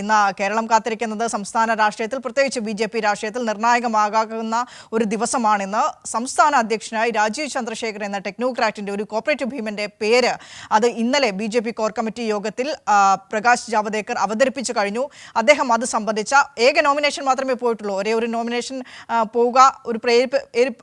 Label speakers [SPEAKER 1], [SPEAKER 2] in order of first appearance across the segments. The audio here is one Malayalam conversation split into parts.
[SPEAKER 1] ഇന്ന് കേരളം കാത്തിരിക്കുന്നത് സംസ്ഥാന രാഷ്ട്രീയത്തിൽ പ്രത്യേകിച്ച് ബി.ജെ.പി. രാഷ്ട്രീയത്തിൽ നിർണായകമാകാവുന്ന ഒരു ദിവസമാണിന്ന്. സംസ്ഥാന അധ്യക്ഷനായി രാജീവ് ചന്ദ്രശേഖർ എന്ന ടെക്നോക്രാറ്റിന്റെ ഒരു കോപ്പറേറ്റീവ് ഭീമന്റെ പേര് അത് ഇന്നലെ ബി.ജെ.പി. കോർ കമ്മിറ്റി യോഗത്തിൽ പ്രകാശ് ജാവദേക്കർ അവതരിപ്പിച്ചു കഴിഞ്ഞു. അദ്ദേഹം അത് സംബന്ധിച്ച ഏക നോമിനേഷൻ മാത്രമേ പോയിട്ടുള്ളൂ. ഒരേ ഒരു നോമിനേഷൻ പോവുക,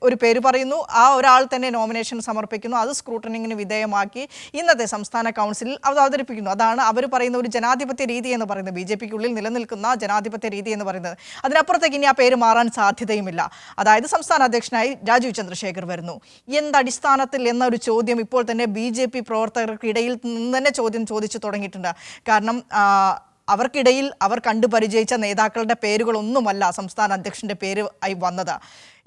[SPEAKER 1] ഒരു പേര് പറയുന്നു, ആ ഒരാൾ തന്നെ നോമിനേഷൻ സമർപ്പിക്കുന്നു. അത് സ്ക്രൂട്ടനിങ്ങിന് വിധേയമാക്കി ഇന്നത്തെ സംസ്ഥാന കൗൺസിലിൽ അത് അവതരിപ്പിക്കുന്നു. അതാണ് അവർ പറയുന്ന ഒരു ജനാധിപത്യ രീതി എന്ന് പറയുന്നത്, ബി.ജെ.പിക്കുള്ളിൽ നിലനിൽക്കുന്ന ജനാധിപത്യ രീതി എന്ന് പറയുന്നത്. അതിനപ്പുറത്തേക്ക് ഇനി ആ പേര് മാറാൻ സാധ്യതയുമില്ല. അതായത് സംസ്ഥാന അധ്യക്ഷനായി രാജീവ് ചന്ദ്രശേഖർ വരുന്നു. എന്തടിസ്ഥാനത്തിൽ എന്നൊരു ചോദ്യം ഇപ്പോൾ തന്നെ ബി.ജെ.പി. പ്രവർത്തകർക്കിടയിൽ നിന്ന് തന്നെ ചോദിച്ചു തുടങ്ങിയിട്ടുണ്ട്. കാരണം അവർക്കിടയിൽ അവർ കണ്ടുപരിചയിച്ച നേതാക്കളുടെ പേരുകളൊന്നുമല്ല സംസ്ഥാന അധ്യക്ഷന്റെ പേര് ആയി വന്നത്.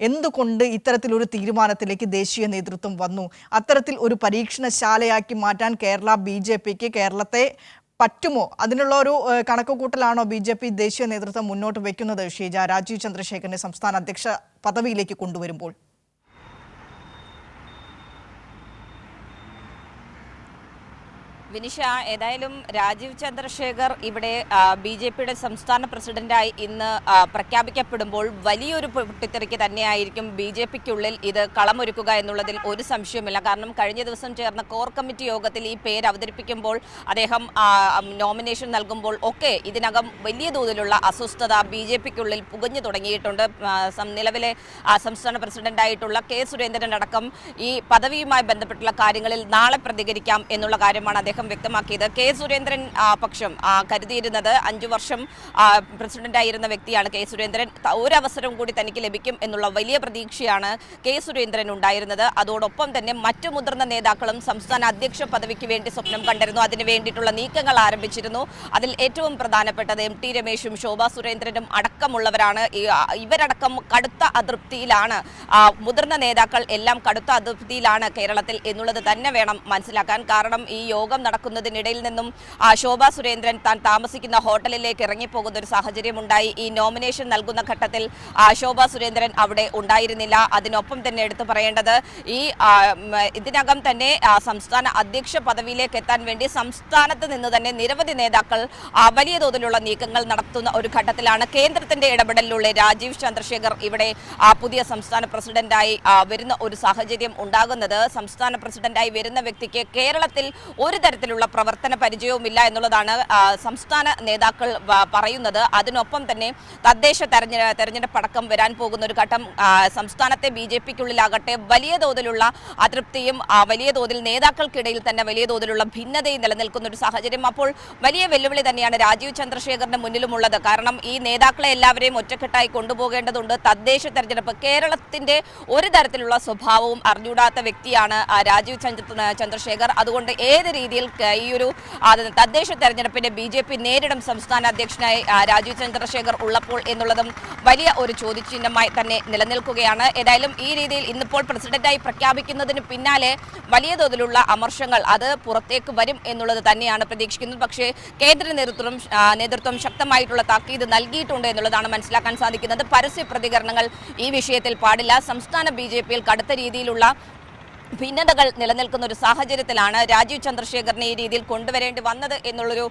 [SPEAKER 1] എന്തുകൊണ്ട് ഇത്തരത്തിലൊരു തീരുമാനത്തിലേക്ക് ദേശീയ നേതൃത്വം വന്നു? അത്തരത്തിൽ ഒരു പരീക്ഷണശാലയാക്കി മാറ്റാൻ കേരള ബി.ജെ.പിക്ക് കേരളത്തെ പറ്റുമോ? അതിനുള്ള ഒരു കണക്കുകൂട്ടലാണോ ബി.ജെ.പി. ദേശീയ നേതൃത്വം മുന്നോട്ട് വയ്ക്കുന്നത്? ഷീജ, രാജീവ് ചന്ദ്രശേഖരനെ സംസ്ഥാന അധ്യക്ഷ പദവിയിലേക്ക് കൊണ്ടുവരുമ്പോൾ
[SPEAKER 2] വിനിഷ, ഏതായാലും രാജീവ് ചന്ദ്രശേഖർ ഇവിടെ ബി.ജെ.പിയുടെ സംസ്ഥാന പ്രസിഡന്റായി ഇന്ന് പ്രഖ്യാപിക്കപ്പെടുമ്പോൾ വലിയൊരു പൊട്ടിത്തെറിക്ക് തന്നെയായിരിക്കും ബി.ജെ.പിക്കുള്ളിൽ ഇത് കളമൊരുക്കുക എന്നുള്ളതിൽ ഒരു സംശയമില്ല. കാരണം കഴിഞ്ഞ ദിവസം ചേർന്ന കോർ കമ്മിറ്റി യോഗത്തിൽ ഈ പേര് അവതരിപ്പിക്കുമ്പോൾ അദ്ദേഹം നോമിനേഷൻ നൽകുമ്പോൾ ഒക്കെ ഇതിനകം വലിയ തോതിലുള്ള അസ്വസ്ഥത ബി.ജെ.പിക്കുള്ളിൽ പുകഞ്ഞു തുടങ്ങിയിട്ടുണ്ട്. നിലവിലെ സംസ്ഥാന പ്രസിഡന്റായിട്ടുള്ള കെ സുരേന്ദ്രൻ അടക്കം ഈ പദവിയുമായി ബന്ധപ്പെട്ടുള്ള കാര്യങ്ങളിൽ നാളെ പ്രതികരിക്കാം എന്നുള്ള കാര്യമാണ് അദ്ദേഹം വ്യക്തമാക്കിയത്. കെ സുരേന്ദ്രൻ പക്ഷം കരുതിയിരുന്നത് 5 വർഷം പ്രസിഡന്റായിരുന്ന വ്യക്തിയാണ് കെ സുരേന്ദ്രൻ. ഒരവസരം കൂടി തനിക്ക് ലഭിക്കും എന്നുള്ള വലിയ പ്രതീക്ഷയാണ് കെ സുരേന്ദ്രൻ ഉണ്ടായിരുന്നത്. അതോടൊപ്പം തന്നെ മറ്റു മുതിർന്ന നേതാക്കളും സംസ്ഥാന അധ്യക്ഷ പദവിക്ക് വേണ്ടി സ്വപ്നം കണ്ടിരുന്നു. അതിനു വേണ്ടിയിട്ടുള്ള നീക്കങ്ങൾ ആരംഭിച്ചിരുന്നു. അതിൽ ഏറ്റവും പ്രധാനപ്പെട്ടത് എം.ടി. രമേശും ശോഭാ സുരേന്ദ്രനും അടക്കമുള്ളവരാണ്. ഇവരടക്കം കടുത്ത അതൃപ്തിയിലാണ്, മുതിർന്ന നേതാക്കൾ എല്ലാം കടുത്ത അതൃപ്തിയിലാണ് കേരളത്തിൽ എന്നുള്ളത് തന്നെ വേണം മനസ്സിലാക്കാൻ. കാരണം ഈ യോഗം നടക്കുന്നതിനിടയിൽ നിന്നും ശോഭാ സുരേന്ദ്രൻ താൻ താമസിക്കുന്ന ഹോട്ടലിലേക്ക് ഇറങ്ങിപ്പോകുന്ന ഒരു സാഹചര്യം ഉണ്ടായി. ഈ നോമിനേഷൻ നൽകുന്ന ഘട്ടത്തിൽ ശോഭാ സുരേന്ദ്രൻ അവിടെ ഉണ്ടായിരുന്നില്ല. അതിനൊപ്പം തന്നെ എടുത്തു പറയേണ്ടത് ഇതിനകം തന്നെ സംസ്ഥാന അധ്യക്ഷ പദവിയിലേക്ക് എത്താൻ വേണ്ടി സംസ്ഥാനത്ത് നിന്ന് തന്നെ നിരവധി നേതാക്കൾ വലിയ തോതിലുള്ള നീക്കങ്ങൾ നടത്തുന്ന ഒരു ഘട്ടത്തിലാണ് കേന്ദ്രത്തിന്റെ ഇടപെടലിലൂടെ രാജീവ് ചന്ദ്രശേഖർ ഇവിടെ പുതിയ സംസ്ഥാന പ്രസിഡന്റായി വരുന്ന ഒരു സാഹചര്യം ഉണ്ടാകുന്നത്. സംസ്ഥാന പ്രസിഡന്റായി വരുന്ന വ്യക്തിക്ക് കേരളത്തിൽ ഒരു തരത്തിലുള്ള പ്രവർത്തന പരിചയവുമില്ല എന്നുള്ളതാണ് സംസ്ഥാന നേതാക്കൾ പറയുന്നത്. അതിനൊപ്പം തന്നെ തദ്ദേശ തെരഞ്ഞെടുപ്പ് അടക്കം വരാൻ പോകുന്ന ഒരു ഘട്ടം സംസ്ഥാനത്തെ ബി.ജെ.പിക്കുള്ളിലാകട്ടെ വലിയ തോതിലുള്ള അതൃപ്തിയും വലിയ തോതിൽ നേതാക്കൾക്കിടയിൽ തന്നെ വലിയ തോതിലുള്ള ഭിന്നതയും നിലനിൽക്കുന്ന ഒരു സാഹചര്യം. അപ്പോൾ വലിയ വെല്ലുവിളി തന്നെയാണ് രാജീവ് ചന്ദ്രശേഖറിന്റെ മുന്നിലുമുള്ളത്. കാരണം ഈ നേതാക്കളെ എല്ലാവരെയും ഒറ്റക്കെട്ടായി കൊണ്ടുപോകേണ്ടതുണ്ട്. തദ്ദേശ തെരഞ്ഞെടുപ്പ് കേരളത്തിന്റെ ഒരു തരത്തിലുള്ള സ്വഭാവവും അറിഞ്ഞൂടാത്ത വ്യക്തിയാണ് രാജീവ് ചന്ദ്രശേഖർ. അതുകൊണ്ട് ഏത് രീതിയിൽ ഈ ഒരു തദ്ദേശ തെരഞ്ഞെടുപ്പിന്റെ ബി.ജെ.പി. നേരിടും സംസ്ഥാന അധ്യക്ഷനായി രാജീവ് ചന്ദ്രശേഖർ ഉള്ളപ്പോൾ എന്നുള്ളതും വലിയ ഒരു ചോദ്യചിഹ്നമായി തന്നെ നിലനിൽക്കുകയാണ്. ഏതായാലും ഈ രീതിയിൽ ഇന്നിപ്പോൾ പ്രസിഡന്റായി പ്രഖ്യാപിക്കുന്നതിന് പിന്നാലെ വലിയ തോതിലുള്ള അമർഷങ്ങൾ അത് പുറത്തേക്ക് വരും എന്നുള്ളത് തന്നെയാണ് പ്രതീക്ഷിക്കുന്നത്. പക്ഷേ കേന്ദ്ര നേതൃത്വം ശക്തമായിട്ടുള്ള താക്കീത് നൽകിയിട്ടുണ്ട് എന്നുള്ളതാണ് മനസ്സിലാക്കാൻ സാധിക്കുന്നത്. പരസ്യ പ്രതികരണങ്ങൾ ഈ വിഷയത്തിൽ പാടില്ല. സംസ്ഥാന ബി.ജെ.പിയിൽ കടുത്ത രീതിയിലുള്ള ഭിന്നതകൾ നിലനിൽക്കുന്ന ഒരു സാഹചര്യത്തിലാണ് രാജീവ് ചന്ദ്രശേഖറിനെ ഈ രീതിയിൽ കൊണ്ടുവരേണ്ടി വന്നത് എന്നുള്ളൊരു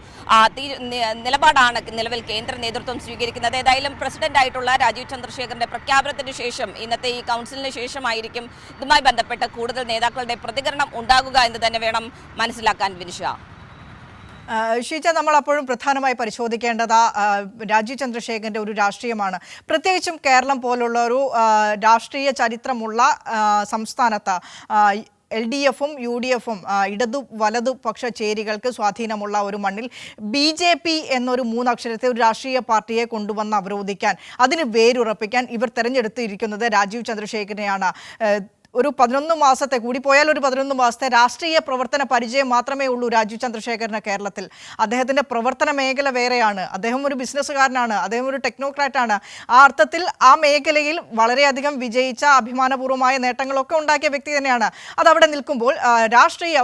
[SPEAKER 2] നിലപാടാണ് നിലവിൽ കേന്ദ്ര നേതൃത്വം സ്വീകരിക്കുന്നത്. ഏതായാലും പ്രസിഡന്റായിട്ടുള്ള രാജീവ് ചന്ദ്രശേഖറിന്റെ പ്രഖ്യാപനത്തിന് ശേഷം ഇന്നത്തെ ഈ കൗൺസിലിന് ശേഷമായിരിക്കും ഇതുമായി ബന്ധപ്പെട്ട് കൂടുതൽ നേതാക്കളുടെ പ്രതികരണം ഉണ്ടാകുക എന്ന് തന്നെ വേണം മനസ്സിലാക്കാൻ. വിനിഷ,
[SPEAKER 1] ഷീജ, നമ്മൾ അപ്പോഴും പ്രധാനമായി പരിശോധിക്കേണ്ടത് രാജീവ് ചന്ദ്രശേഖരന്റെ ഒരു രാഷ്ട്രീയമാണ്. പ്രത്യേകിച്ചും കേരളം പോലുള്ള ഒരു രാഷ്ട്രീയ ചരിത്രമുള്ള സംസ്ഥാനത്ത് LDFും UDFും ഇടതു വലതു പക്ഷ ചേരികൾക്ക് സ്വാധീനമുള്ള ഒരു മണ്ണിൽ ബി.ജെ.പി. എന്നൊരു 3 അക്ഷരത്തെ ഒരു രാഷ്ട്രീയ പാർട്ടിയെ കൊണ്ടുവന്ന് അവരോധിക്കാൻ, അതിന് വേരുറപ്പിക്കാൻ ഇവർ തെരഞ്ഞെടുത്തിരിക്കുന്നത് രാജീവ് ചന്ദ്രശേഖരനെയാണ്. ഒരു 11 മാസത്തെ കൂടി പോയാൽ ഒരു 11 മാസത്തെ രാഷ്ട്രീയ പ്രവർത്തന പരിചയം മാത്രമേ ഉള്ളൂ രാജീവ് ചന്ദ്രശേഖരന് കേരളത്തിൽ. അദ്ദേഹത്തിൻ്റെ പ്രവർത്തന മേഖല വേറെയാണ്. അദ്ദേഹം ഒരു ബിസിനസ്സുകാരനാണ്, അദ്ദേഹം ഒരു ടെക്നോക്രാറ്റാണ്. ആ അർത്ഥത്തിൽ ആ മേഖലയിൽ വളരെയധികം വിജയിച്ച അഭിമാനപൂർവ്വമായ നേട്ടങ്ങളൊക്കെ ഉണ്ടാക്കിയ വ്യക്തി തന്നെയാണ്. അതവിടെ നിൽക്കുമ്പോൾ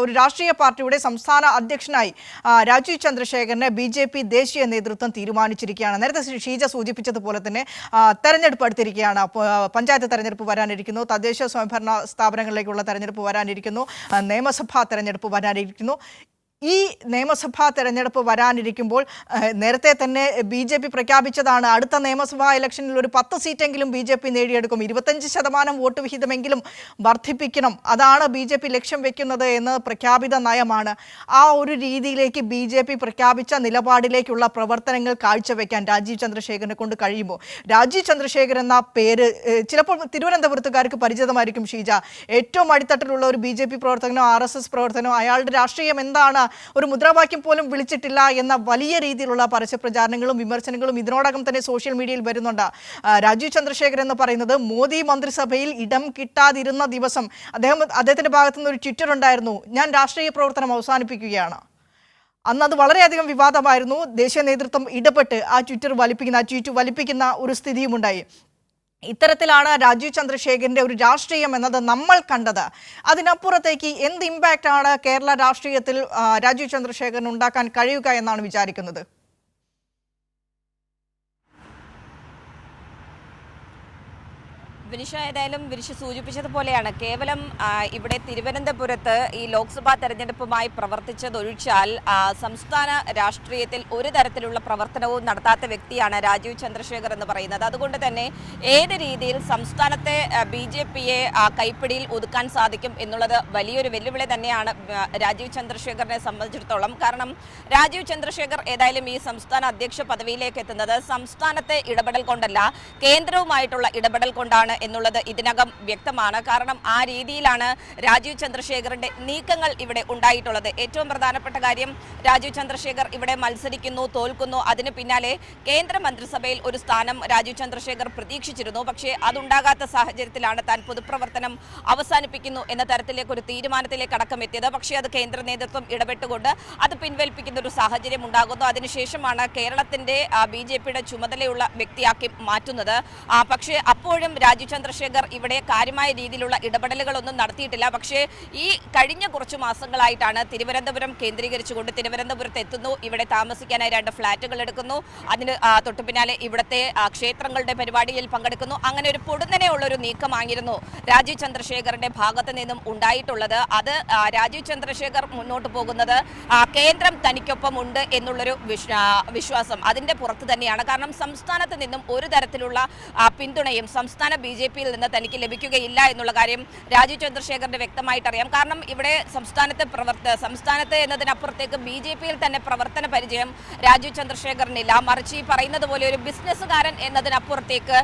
[SPEAKER 1] ഒരു രാഷ്ട്രീയ പാർട്ടിയുടെ സംസ്ഥാന അധ്യക്ഷനായി രാജീവ് ചന്ദ്രശേഖരനെ ബി.ജെ.പി. ദേശീയ നേതൃത്വം തീരുമാനിച്ചിരിക്കുകയാണ്. നേരത്തെ ഷീജ സൂചിപ്പിച്ചതുപോലെ തന്നെ തെരഞ്ഞെടുപ്പ് അടുത്തിരിക്കുകയാണ്. പഞ്ചായത്ത് തെരഞ്ഞെടുപ്പ് വരാനിരിക്കുന്നു, തദ്ദേശ സ്വയംഭരണ സ്ഥാപനങ്ങളിലേക്കുള്ള തെരഞ്ഞെടുപ്പ് വരാനിരിക്കുന്നു, നിയമസഭാ തെരഞ്ഞെടുപ്പ് വരാനിരിക്കുന്നു. ഈ നിയമസഭാ തെരഞ്ഞെടുപ്പ് വരാനിരിക്കുമ്പോൾ നേരത്തെ തന്നെ BJP പ്രഖ്യാപിച്ചതാണ് അടുത്ത നിയമസഭാ ഇലക്ഷനിൽ ഒരു 10 സീറ്റെങ്കിലും BJP നേടിയെടുക്കും, 25% വോട്ട് വിഹിതമെങ്കിലും വർദ്ധിപ്പിക്കണം, അതാണ് BJP ലക്ഷ്യം വെക്കുന്നത് എന്ന് പ്രഖ്യാപിത നയമാണ്. ആ ഒരു രീതിയിലേക്ക് BJP പ്രഖ്യാപിച്ച നിലപാടിലേക്കുള്ള പ്രവർത്തനങ്ങൾ കാഴ്ചവെക്കാൻ രാജീവ് ചന്ദ്രശേഖരനെ കൊണ്ട് കഴിയുമോ? രാജീവ് ചന്ദ്രശേഖർ എന്ന പേര് ചിലപ്പോൾ തിരുവനന്തപുരത്തുകാർക്ക് പരിചിതമായിരിക്കും ഷീജ. ഏറ്റവും അടിത്തട്ടിലുള്ള ഒരു BJP പ്രവർത്തകനോ RSS പ്രവർത്തനോ അയാളുടെ രാഷ്ട്രീയം എന്താണ്, ഒരു മുദ്രാവാക്യം പോലും വിളിച്ചിട്ടില്ല എന്ന വലിയ രീതിയിലുള്ള പരസ്യപ്രചാരണങ്ങളും വിമർശനങ്ങളും ഇതിനോടകം തന്നെ സോഷ്യൽ മീഡിയയിൽ വരുന്നുണ്ട്. രാജീവ് ചന്ദ്രശേഖർ എന്ന് പറയുന്നത് മോദി മന്ത്രിസഭയിൽ ഇടം കിട്ടാതിരുന്ന ദിവസം അദ്ദേഹത്തിന്റെ ഭാഗത്തുനിന്ന് ഒരു ട്വിറ്റർ ഉണ്ടായിരുന്നു, ഞാൻ രാഷ്ട്രീയ പ്രവർത്തനം അവസാനിപ്പിക്കുകയാണ്. അന്ന് അത് വളരെയധികം വിവാദമായിരുന്നു. ദേശീയ നേതൃത്വം ഇടപെട്ട് ആ ട്വീറ്റ് വലിപ്പിക്കുന്ന ഒരു സ്ഥിതിയുമുണ്ടായി. ഇത്തരത്തിലാണ് രാജീവ് ചന്ദ്രശേഖരന്റെ ഒരു രാഷ്ട്രീയം എന്നത് നമ്മൾ കണ്ടത്. അതിനപ്പുറത്തേക്ക് എന്ത് ഇമ്പാക്റ്റ് ആണ് കേരള രാഷ്ട്രീയത്തിൽ രാജീവ് ചന്ദ്രശേഖരന് ഉണ്ടാക്കാൻ കഴിയുക എന്നാണ് വിചാരിക്കുന്നത്?
[SPEAKER 2] വിനിഷ, ഏതായാലും വിനിഷ സൂചിപ്പിച്ചതുപോലെയാണ് കേവലം ഇവിടെ തിരുവനന്തപുരത്ത് ഈ ലോക്സഭാ തെരഞ്ഞെടുപ്പുമായി പ്രവർത്തിച്ചതൊഴിച്ചാൽ സംസ്ഥാന രാഷ്ട്രീയത്തിൽ ഒരു തരത്തിലുള്ള പ്രവർത്തനവും നടത്താത്ത വ്യക്തിയാണ് രാജീവ് ചന്ദ്രശേഖർ എന്ന് പറയുന്നത്. അതുകൊണ്ട് തന്നെ ഏത് രീതിയിൽ സംസ്ഥാനത്തെ BJPയെ കൈപ്പിടിയിൽ ഒതുക്കാൻ സാധിക്കും എന്നുള്ളത് വലിയൊരു വെല്ലുവിളി തന്നെയാണ് രാജീവ് ചന്ദ്രശേഖറിനെ സംബന്ധിച്ചിടത്തോളം. കാരണം രാജീവ് ചന്ദ്രശേഖർ ഏതായാലും ഈ സംസ്ഥാന അധ്യക്ഷ പദവിയിലേക്ക് എത്തുന്നത് സംസ്ഥാനത്തെ ഇടപെടൽ കൊണ്ടല്ല, കേന്ദ്രവുമായിട്ടുള്ള ഇടപെടൽ കൊണ്ടാണ് എന്നുള്ളത് ഇതിനകം വ്യക്തമാണ്. കാരണം ആ രീതിയിലാണ് രാജീവ് ചന്ദ്രശേഖറിന്റെ നീക്കങ്ങൾ ഇവിടെ ഉണ്ടായിട്ടുള്ളത്. ഏറ്റവും പ്രധാനപ്പെട്ട കാര്യം, രാജീവ് ചന്ദ്രശേഖർ ഇവിടെ മത്സരിക്കുന്നു, തോൽക്കുന്നു, അതിന് പിന്നാലെ കേന്ദ്ര മന്ത്രിസഭയിൽ ഒരു സ്ഥാനം രാജീവ് ചന്ദ്രശേഖർ പ്രതീക്ഷിച്ചിരുന്നു. പക്ഷേ അതുണ്ടാകാത്ത സാഹചര്യത്തിലാണ് താൻ പൊതുപ്രവർത്തനം അവസാനിപ്പിക്കുന്നു എന്ന തരത്തിലേക്ക് ഒരു തീരുമാനത്തിലേക്ക് അടക്കം എത്തിയത്. പക്ഷേ അത് കേന്ദ്ര നേതൃത്വം ഇടപെട്ടുകൊണ്ട് അത് പിൻവലിപ്പിക്കുന്ന ഒരു സാഹചര്യം ഉണ്ടാകുന്നു. അതിനുശേഷമാണ് കേരളത്തിന്റെ BJPയുടെ ചുമതലയുള്ള വ്യക്തിയാക്കി മാറ്റുന്നത്. പക്ഷേ അപ്പോഴും രാജീവ് ചന്ദ്രശേഖർ ഇവിടെ കാര്യമായ രീതിയിലുള്ള ഇടപെടലുകളൊന്നും നടത്തിയിട്ടില്ല. പക്ഷേ ഈ കഴിഞ്ഞ കുറച്ച് മാസങ്ങളായിട്ടാണ് തിരുവനന്തപുരം കേന്ദ്രീകരിച്ചുകൊണ്ട് തിരുവനന്തപുരത്ത് എത്തുന്നു, ഇവിടെ താമസിക്കാനായി 2 ഫ്ളാറ്റുകൾ എടുക്കുന്നു, അതിന് തൊട്ടു പിന്നാലെ ഇവിടുത്തെ ക്ഷേത്രങ്ങളുടെ പരിപാടിയിൽ പങ്കെടുക്കുന്നു. അങ്ങനെ ഒരു പൊടുന്നനെയുള്ള ഒരു നീക്കമായിരുന്നു രാജീവ് ചന്ദ്രശേഖറിന്റെ ഭാഗത്ത് നിന്നും ഉണ്ടായിട്ടുള്ളത്. അത് രാജീവ് ചന്ദ്രശേഖർ മുന്നോട്ട് പോകുന്നത് കേന്ദ്രം തനിക്കൊപ്പം ഉണ്ട് എന്നുള്ളൊരു വിശ്വാസം അതിന്റെ പുറത്ത് തന്നെയാണ്. കാരണം സംസ്ഥാനത്ത് നിന്നും ഒരു തരത്തിലുള്ള പിന്തുണയും സംസ്ഥാന BJPയിൽ നിന്ന് തനിക്ക് ലഭിക്കുകയില്ല എന്നുള്ള കാര്യം രാജീവ് ചന്ദ്രശേഖറിന് വ്യക്തമായിട്ട് അറിയാം. കാരണം ഇവിടെ സംസ്ഥാനത്ത് എന്നതിനപ്പുറത്തേക്ക് BJPയിൽ തന്നെ പ്രവർത്തന പരിചയം രാജീവ് ചന്ദ്രശേഖറിനില്ല. മറിച്ച് ഈ പറയുന്നത് പോലെ ഒരു ബിസിനസ്സുകാരൻ എന്നതിനപ്പുറത്തേക്ക്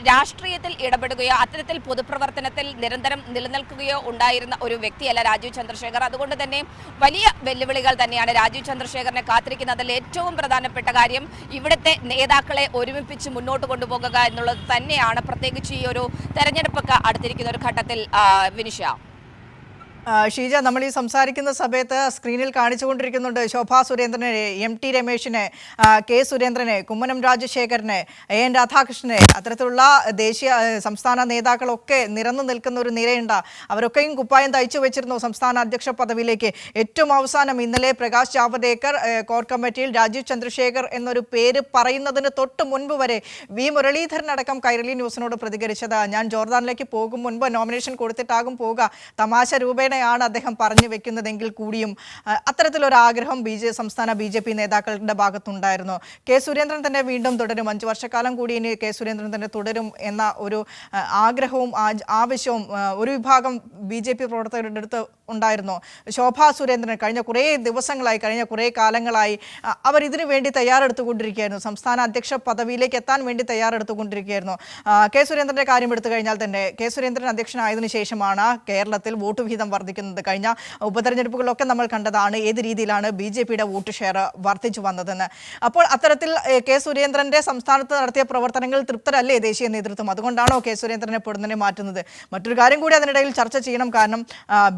[SPEAKER 2] രാഷ്ട്രീയത്തിൽ ഇടപെടുകയോ അത്തരത്തിൽ പൊതുപ്രവർത്തനത്തിൽ നിരന്തരം നിലനിൽക്കുകയോ ഉണ്ടായിരുന്ന ഒരു വ്യക്തിയല്ല രാജീവ് ചന്ദ്രശേഖർ. അതുകൊണ്ട് തന്നെ വലിയ വെല്ലുവിളികൾ തന്നെയാണ് രാജീവ് ചന്ദ്രശേഖറിനെ കാത്തിരിക്കുന്നത്. അതിൽ ഏറ്റവും പ്രധാനപ്പെട്ട കാര്യം ഇവിടുത്തെ നേതാക്കളെ ഒരുമിപ്പിച്ച് മുന്നോട്ട് കൊണ്ടുപോകുക എന്നുള്ളത് തന്നെയാണ്, പ്രത്യേകിച്ച് ഈ ഒരു തെരഞ്ഞെടുപ്പൊക്കെ അടുത്തിരിക്കുന്ന ഒരു ഘട്ടത്തിൽ. വിനിഷ,
[SPEAKER 1] ഷീജ, നമ്മൾ ഈ സംസാരിക്കുന്ന സമയത്ത് സ്ക്രീനിൽ കാണിച്ചുകൊണ്ടിരിക്കുന്നുണ്ട് ശോഭാ സുരേന്ദ്രനെ, MT രമേശിനെ, K സുരേന്ദ്രനെ, കുമ്മനം രാജശേഖരനെ, AN രാധാകൃഷ്ണനെ, അത്തരത്തിലുള്ള സംസ്ഥാന നേതാക്കളൊക്കെ നിരന്നു നിൽക്കുന്ന ഒരു നിരയുണ്ട്. അവരൊക്കെയും കുപ്പായം തയ്ച്ചു വെച്ചിരുന്നു സംസ്ഥാന അധ്യക്ഷ പദവിയിലേക്ക്. ഏറ്റവും അവസാനം ഇന്നലെ പ്രകാശ് ജാവദേക്കർ കോർ കമ്മിറ്റിയിൽ രാജീവ് ചന്ദ്രശേഖർ എന്നൊരു പേര് പറയുന്നതിന് തൊട്ട് മുൻപ് വരെ V മുരളീധരൻ അടക്കം കൈരളി ന്യൂസിനോട് പ്രതികരിച്ചത്, ഞാൻ ജോർദാനിലേക്ക് പോകും മുൻപ് നോമിനേഷൻ കൊടുത്തിട്ടാകും പോവുക, തമാശ രൂപേണ ാണ് അദ്ദേഹം പറഞ്ഞു വെക്കുന്നതെങ്കിൽ കൂടിയും അത്തരത്തിലൊരു ആഗ്രഹം സംസ്ഥാന BJP നേതാക്കളുടെ ഭാഗത്തുണ്ടായിരുന്നു. K സുരേന്ദ്രൻ തന്നെ വീണ്ടും തുടരും, 5 വർഷക്കാലം കൂടി ഇനി K സുരേന്ദ്രൻ തന്നെ തുടരും എന്ന ഒരു ആഗ്രഹവും ആവശ്യവും ഒരു വിഭാഗം BJP പ്രവർത്തകരുടെ അടുത്ത് ഉണ്ടായിരുന്നു. ശോഭാ സുരേന്ദ്രൻ കഴിഞ്ഞ കുറേ ദിവസങ്ങളായി, കഴിഞ്ഞ കുറേ കാലങ്ങളായി അവർ ഇതിനു വേണ്ടി തയ്യാറെടുത്തുകൊണ്ടിരിക്കുകയായിരുന്നു, സംസ്ഥാന അധ്യക്ഷ പദവിയിലേക്ക് എത്താൻ വേണ്ടി തയ്യാറെടുത്തുകൊണ്ടിരിക്കുകയായിരുന്നു. K സുരേന്ദ്രന്റെ കാര്യം എടുത്തു കഴിഞ്ഞാൽ തന്നെ K സുരേന്ദ്രൻ അധ്യക്ഷനായതിനു ശേഷമാണ് കേരളത്തിൽ വോട്ട് വിഹിതം വർദ്ധിക്കുന്നത്. കഴിഞ്ഞ ഉപതെരഞ്ഞെടുപ്പുകളൊക്കെ നമ്മൾ കണ്ടതാണ് ഏത് രീതിയിലാണ് BJPയുടെ വോട്ട് ഷെയർ വർദ്ധിച്ചു വന്നതെന്ന്. അപ്പോൾ അത്തരത്തിൽ K സുരേന്ദ്രന്റെ സംസ്ഥാനത്ത് നടത്തിയ പ്രവർത്തനങ്ങൾ തൃപ്തരല്ലേ ദേശീയ നേതൃത്വം? അതുകൊണ്ടാണോ K സുരേന്ദ്രനെ പൊടുന്നനെ മാറ്റുന്നത്? മറ്റൊരു കാര്യം കൂടി അതിനിടയിൽ ചർച്ച ചെയ്യണം. കാരണം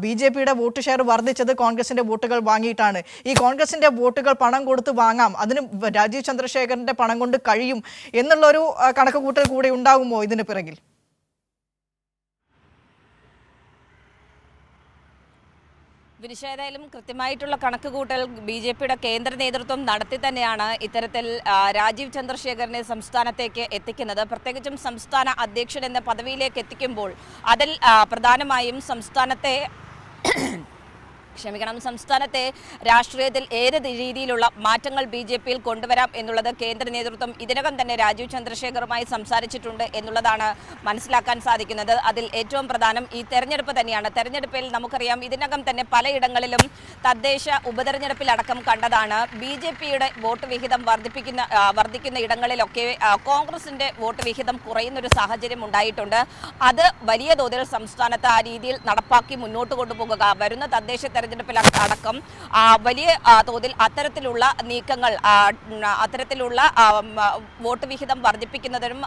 [SPEAKER 1] BJPയുടെ വോട്ട് ഷെയർ വർദ്ധിച്ചത് കോൺഗ്രസിന്റെ വോട്ടുകൾ വാങ്ങിയിട്ടാണ്. ഈ കോൺഗ്രസിന്റെ വോട്ടുകൾ പണം കൊടുത്ത് വാങ്ങാം, അതിന് രാജീവ് ചന്ദ്രശേഖരന്റെ പണം കൊണ്ട് കഴിയും എന്നുള്ളൊരു കണക്കുകൂട്ടൽ കൂടി ഉണ്ടാകുമോ ഇതിന് പിറകിൽ?
[SPEAKER 2] വിനിഷ, ഏതായാലും കൃത്യമായിട്ടുള്ള കണക്കുകൂട്ടൽ BJPയുടെ കേന്ദ്ര നേതൃത്വം നടത്തി തന്നെയാണ് ഇത്തരത്തിൽ രാജീവ് ചന്ദ്രശേഖരനെ സംസ്ഥാനത്തേക്ക് എത്തിക്കുന്നത്. പ്രത്യേകിച്ചും സംസ്ഥാന അധ്യക്ഷൻ എന്ന പദവിയിലേക്ക് എത്തിക്കുമ്പോൾ അതിൽ പ്രധാനമായും സംസ്ഥാനത്തെ സംസ്ഥാനത്തെ രാഷ്ട്രീയത്തിൽ ഏത് രീതിയിലുള്ള മാറ്റങ്ങൾ BJP-യിൽ കൊണ്ടുവരാം എന്നുള്ളത് കേന്ദ്ര നേതൃത്വം ഇതിനകം തന്നെ രാജീവ് ചന്ദ്രശേഖറുമായി സംസാരിച്ചിട്ടുണ്ട് എന്നുള്ളതാണ് മനസ്സിലാക്കാൻ സാധിക്കുന്നത്. അതിൽ ഏറ്റവും പ്രധാനം ഈ തെരഞ്ഞെടുപ്പ് തന്നെയാണ്. തെരഞ്ഞെടുപ്പിൽ നമുക്കറിയാം ഇതിനകം തന്നെ പലയിടങ്ങളിലും തദ്ദേശ ഉപതെരഞ്ഞെടുപ്പിലടക്കം കണ്ടതാണ് BJP-യുടെ വോട്ട് വിഹിതം വർദ്ധിക്കുന്ന ഇടങ്ങളിലൊക്കെ കോൺഗ്രസിന്റെ വോട്ട് വിഹിതം കുറയുന്ന ഒരു സാഹചര്യം ഉണ്ടായിട്ടുണ്ട്. അത് വലിയ തോതിൽ സംസ്ഥാനത്ത് ആ രീതിയിൽ നടപ്പാക്കി മുന്നോട്ട് കൊണ്ടുപോകുക, വരുന്ന തദ്ദേശ തെരഞ്ഞെടുപ്പിലടക്കം വലിയ തോതിൽ അത്തരത്തിലുള്ള നീക്കങ്ങൾ, അത്തരത്തിലുള്ള വോട്ട് വിഹിതം വർദ്ധിപ്പിക്കുന്നതിനും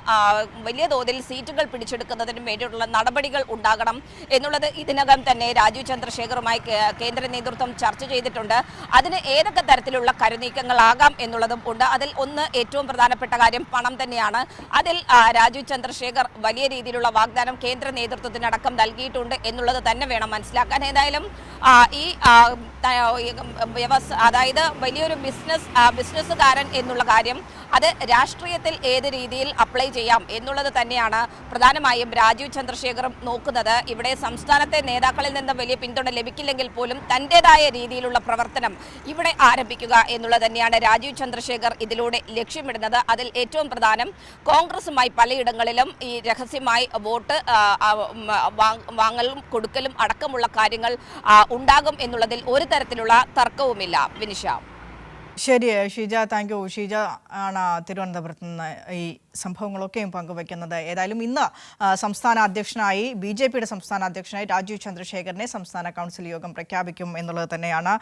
[SPEAKER 2] വലിയ തോതിൽ സീറ്റുകൾ പിടിച്ചെടുക്കുന്നതിനും വേണ്ടിയിട്ടുള്ള നടപടികൾ ഉണ്ടാകണം എന്നുള്ളത് ഇതിനകം തന്നെ രാജീവ് ചന്ദ്രശേഖറുമായി കേന്ദ്ര നേതൃത്വം ചർച്ച ചെയ്തിട്ടുണ്ട്. അതിന് ഏതൊക്കെ തരത്തിലുള്ള കരുനീക്കങ്ങളാകാം എന്നുള്ളതും ഉണ്ട്. അതിൽ ഒന്ന് ഏറ്റവും പ്രധാനപ്പെട്ട കാര്യം പണം തന്നെയാണ്. അതിൽ രാജീവ് ചന്ദ്രശേഖർ വലിയ രീതിയിലുള്ള വാഗ്ദാനം കേന്ദ്ര നേതൃത്വത്തിനടക്കം നൽകിയിട്ടുണ്ട് എന്നുള്ളത് തന്നെ വേണം മനസ്സിലാക്കാൻ. ഏതായാലും ഈ അതായത് വലിയൊരു ബിസിനസ്സുകാരൻ എന്നുള്ള കാര്യം അത് രാഷ്ട്രീയത്തിൽ ഏത് രീതിയിൽ അപ്ലൈ ചെയ്യാം എന്നുള്ളത് തന്നെയാണ് പ്രധാനമായും രാജീവ് ചന്ദ്രശേഖറും നോക്കുന്നത്. ഇവിടെ സംസ്ഥാനത്തെ നേതാക്കളിൽ നിന്ന് വലിയ പിന്തുണ ലഭിക്കില്ലെങ്കിൽ പോലും തൻ്റെതായ രീതിയിലുള്ള പ്രവർത്തനം ഇവിടെ ആരംഭിക്കുക എന്നുള്ളത് തന്നെയാണ് രാജീവ് ചന്ദ്രശേഖർ ഇതിലൂടെ ലക്ഷ്യമിടുന്നത്. അതിൽ ഏറ്റവും പ്രധാനം കോൺഗ്രസുമായി പലയിടങ്ങളിലും ഈ രഹസ്യമായി വോട്ട് വാങ്ങലും കൊടുക്കലും അടക്കമുള്ള കാര്യങ്ങൾ ഉണ്ടാകും എന്നുള്ളതിൽ ഒരു തരത്തിലുള്ള തർക്കവുമില്ല. വിനിഷ.
[SPEAKER 1] ശരി ഷീജ, താങ്ക് യു. ഷീജ ആണ് തിരുവനന്തപുരത്ത് നിന്ന് ഈ സംഭവങ്ങളൊക്കെയും പങ്കുവയ്ക്കുന്നത്. ഏതായാലും ഇന്ന് സംസ്ഥാന അധ്യക്ഷനായി BJP-യുടെ സംസ്ഥാന അധ്യക്ഷനായി രാജീവ് ചന്ദ്രശേഖറിനെ സംസ്ഥാന കൗൺസിൽ യോഗം പ്രഖ്യാപിക്കും എന്നുള്ളത് തന്നെയാണ്.